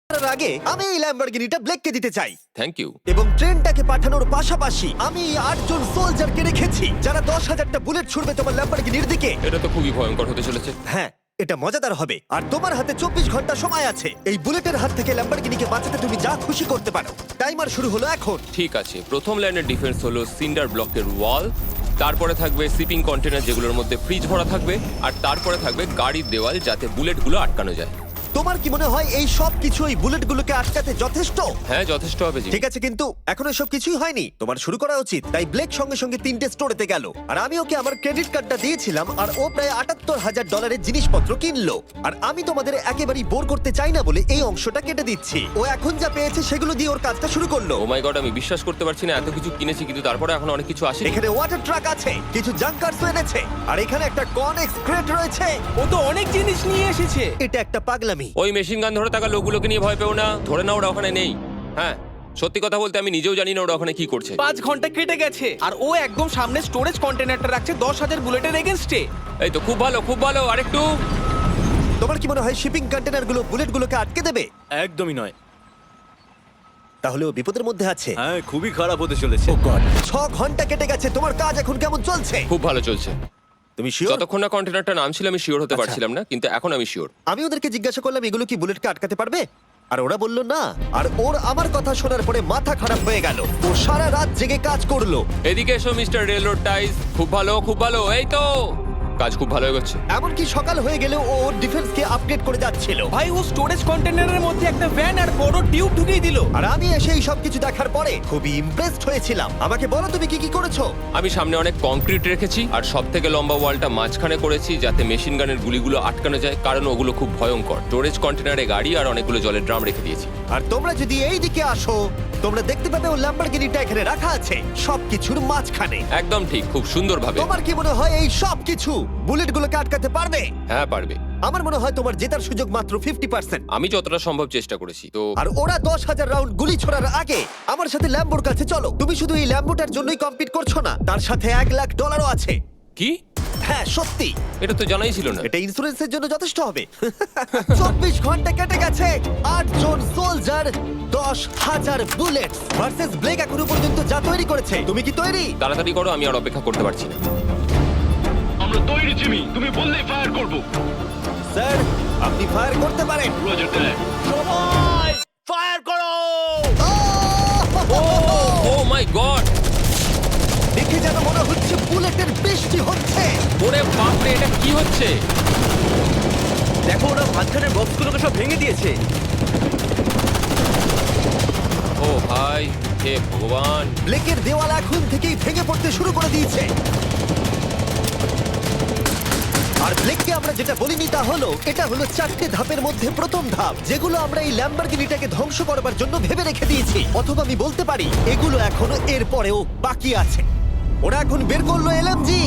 করার আগে আমি এই ল্যাম্বরগিনিটা ব্লেককে দিতে চাই। Thank you. এবং ট্রেনটাকে পাঠানোর পাশাপাশি আমি এই 8 জন সোলজারকে রেখেছি যারা 10,000টা বুলেট ছুড়বে তোমার ল্যাম্বরগিনির দিকে। এটা তো খুবই ভয়ঙ্কর হতে চলেছে। হ্যাঁ, এটা মজাদার হবে। আর তোমার হাতে 24 ঘন্টা সময় আছে এই বুলেটের হাত থেকে ল্যাম্বরগিনিকে বাঁচাতে। তুমি যা খুশি করতে পারো। টাইমার শুরু হলো এখন। ঠিক আছে, প্রথম লাইনের ডিফেন্স হলো সিন্ডার ব্লকের ওয়াল, তারপরে থাকবে শিপিং কন্টেনার যেগুলোর মধ্যে ফ্রিজ ভরা থাকবে, আর তারপরে থাকবে গাড়ির দেওয়াল যাতে বুলেটগুলো আটকানো যায়। তোমার কি মনে হয় এই সব কিছু এই বুলেটগুলোকে আটকাতে যথেষ্ট? হ্যাঁ, যথেষ্ট হবে জি। ঠিক আছে, কিন্তু এখন এসব কিছুই হয়নি। তোমার শুরু করা উচিত। তাই ব্লেক সঙ্গে সঙ্গে 3টে স্টোরেতে গেল, আর আমি ওকে আমার ক্রেডিট কার্ডটা দিয়েছিলাম, আর ও প্রায় $78,000 জিনিসপত্র কিনলো। আর আমি তোমাদের একেবারেই বোর করতে চাই না বলে এই অংশটা কেটে দিচ্ছি। ও এখন যা পেয়েছে সেগুলো দিয়ে ওর কাজটা শুরু করলো। ও মাই গড, আমি বিশ্বাস করতে পারছি না এত কিছু কিনেছি কিন্তু তারপরে এখন অনেক কিছু আসেনি। এখানে ওয়াটার ট্রাক আছে, কিছু জাঙ্কারস এনেছে, আর এখানে একটা কনেক্স ক্রেট রয়েছে। ও তো অনেক জিনিস নিয়ে এসেছে। এটা একটা পাগলামি। ওই মেশিন গান ধরে থাকা লোকগুলোকে নিয়ে ভয় পেও না, ধরে না ওরা ওখানে নেই। হ্যাঁ, সত্যি কথা বলতে আমি নিজেও জানি না ওরা ওখানে কি করছে। 5 ঘন্টা কেটে গেছে আর ও একদম সামনে স্টোরেজ কন্টেনারটা রাখছে 10,000 বুলেটের এগেনস্টে। এই তো খুব ভালো, খুব ভালো। আরেকটু। তোমার কি মনে হয় শিপিং কন্টেনারগুলো বুলেটগুলোকে আটকে দেবে? একদমই নয়। তাহলে ও বিপদের মধ্যে আছে। হ্যাঁ, খুবই খারাপ হতে চলেছে। 6 ঘন্টা কেটে গেছে। তোমার কাজ এখন কেমন চলছে? খুব ভালো চলছে। তুমি শিওর? যতক্ষণ না কন্টেনারটা নামছিল আমি শিওর হতে আচ্ছা। পারছিলাম না, কিন্তু এখন আমি শিওর। আমি ওদেরকে জিজ্ঞাসা করলাম এগুলো কি বুলেটকে আটকাতে পারবে, আর ওরা বলল না। আর ওর আমার কথা শোনার পরে মাথা খারাপ হয়ে গেল। ও সারা রাত জেগে কাজ করলো। এদিকে এসো মিস্টার রেলরোড টাইস। খুব ভালো, খুব ভালো। এই তো কাজ খুব ভালো হয়ে গেছে। এমনকি সকাল হয়ে গেলেও ও ওর ডিফেন্সকে আপডেট করে যাচ্ছিল। ভাই ও স্টোরেজ কন্টেনারের মধ্যে একটা ভ্যান আর বড় টিউব ঢুকিয়ে দিল। আর আমি এসে এই সব কিছু দেখার পরে খুবই ইমপ্রেসড হয়েছিলাম। আমাকে বলো তুমি কি কি করেছো? আমি সামনে অনেক কংক্রিট রেখেছি আর সব থেকে লম্বা ওয়ালটা মাঝখানে করেছি যাতে মেশিন গানের গুলিগুলো আটকানো যায়, কারণ ওগুলো খুব ভয়ঙ্কর। স্টোরেজ কন্টেনারে গাড়ি আর অনেকগুলো জলের ড্রাম রেখে দিয়েছি। আর তোমরা যদি এই দিকে আসো তোমরা দেখতে পাবে ও ল্যাম্বরগিনিটা এখানে রাখা আছে সবকিছুর মাঝখানে। একদম ঠিক, খুব সুন্দরভাবে। তোমার কি মনে হয় এই সব কিছু বুলেটগুলোকে আটকাতে পারবে? হ্যাঁ, পারবে। আমার মনে হয় তোমার জেতার সুযোগ মাত্র 50%। আমি যতটা সম্ভব চেষ্টা করেছি। তো আর ওরা 10,000 রাউন্ড গুলি ছোড়ার আগে আমার সাথে ল্যাম্বোর কাছে চলো। তুমি শুধু এই ল্যাম্বোটার জন্যই কম্পিট করছো না, তার সাথে $1,00,000 আছে। কি? হ্যাঁ সত্যি, এটা তো জানাই ছিল না। এটা ইন্স্যুরেন্সের জন্য যথেষ্ট হবে। 24 ঘন্টা কেটে গেছে। 8 জন সোলজার, 10,000 বুলেট ভার্সেস ব্লেক এখনো পর্যন্ত যা তৈরি করেছে। তুমি কি তৈরি? তাড়াতাড়ি করো, আমি আর অপেক্ষা করতে পারছি না। আমরা তৈরি জিমি, তুমি বললেই ফায়ার করব। স্যার আপনি ফায়ার করতে পারেন। রোজার দ্যাট। সবাই ফায়ার করো! ও মাই গড! দেখে যেন মনে হচ্ছে বুলেটের বৃষ্টি হচ্ছে। ওরে বাপরে, এটা কি হচ্ছে? দেখো, ওরা মাঝখানের বক্সগুলোকে সব ভেঙে দিয়েছে। ও ভাই, হে ভগবান! ব্লেকের দেওয়াল এখন থেকেই ভেঙে পড়তে শুরু করে দিয়েছে। আর ব্লেককে আমরা যেটা বলিনি তা হলো এটা হলো 4টে ধাপের মধ্যে প্রথম ধাপ, যেগুলো আমরা এই ল্যাম্বরগিনিটাকে ধ্বংস করবার জন্য ভেবে রেখে দিয়েছি। অথবা আমি বলতে পারি এগুলো এখনো এর পরেও বাকি আছে। ওরা এখন বের করলো এলএমজি।